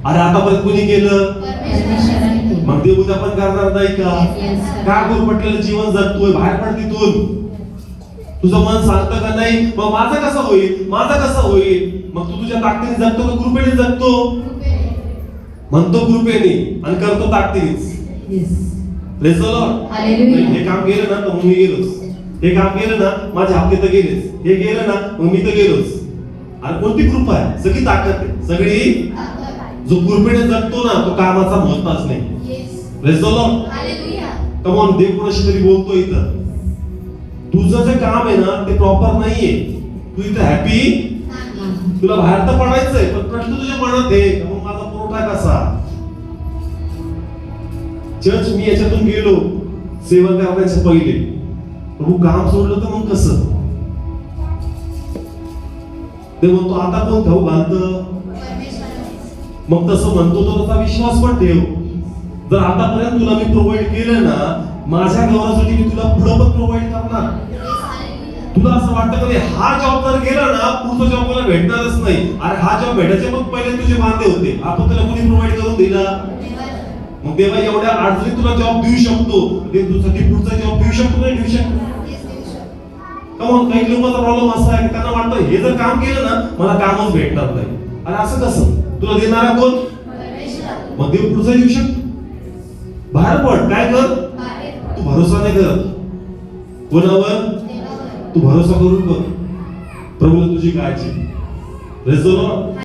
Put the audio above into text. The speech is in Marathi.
अरे आतापर्यंत कोणी केलं? परमेश्वराने केलं. मग ते उद्या पण करणार नाही का? Yes. का गुरफटलेलं जीवन जगतोय? बाहेर पड तिथून. तुझं मन सांगतं का नाही मग माझं कसं होईल, माझं कसं होईल? मग तू तुझ्या ताकदीने जगतो का कृपेने जगतो? म्हणतो कृपेने आणि करतो ताकदीनेच. Yes. Praise the Lord. Hallelujah. हे काम केलं ना तर मग मी गेलोच. हे काम केलं ना माझे हप्ते तर गेलेच. हे गेलं ना मग मी तर गेलोच. आणि कोणती कृपा आहे? सगळी ताकद आहे. सगळी जो कृपेने जगतो ना तो कामाचा महत्त्वच नाही. Praise the lord. Come on, देव कोणाशी तरी बोलतो इथं. तुझं जे काम आहे ना ते प्रॉपर नाहीये. तू इथं हॅपी, तुला बाहेर तर पडायचंय पण प्रश्न तुझ्या मनात आहे मग माझा पुरवठा कसा? चर्च मी याच्यातून गेलो सेवा करण्याच्या पहिले, प्रभू काम सोडलं तर मग कसं? ते म्हणतो आता कोण खाऊ घालतं? मग तसं म्हणतो तर त्याचा विश्वास पण ठेव. जर आतापर्यंत तुला मी प्रोव्हाइड केलं ना माझ्या गौरवासाठी मी तुला पुढे पण प्रोव्हाइड करणार. तुला असं वाटतं की हा जॉब जर गेला ना पुढचा जॉब मला भेटणारच नाही. अरे हा जॉब भेटायचे मग पहिले तुझे वांदे होते. आपण तुला कोणी प्रोव्हाइड करून दिला? मग तेव्हा एवढ्या अडचणीत तुला जॉब देऊ शकतो. ते तुझ्यासाठी पुढचा जॉब देऊ शकतो नाही देऊ शकतो? कमॉन, काही लोकांचा प्रॉब्लेम असा आहे की त्यांना वाटतं हे जर काम केलं ना मला कामच भेटणार नाही. अरे असं कसं? तुला देणारा कोण? मग देव पुढचा देऊ शकतो. बाहेर पड, काय कर? तू भरोसा नाही करत कोणावर? तू भरोसा करून बघ प्रभूला तुझी काळजी. Praise the Lord.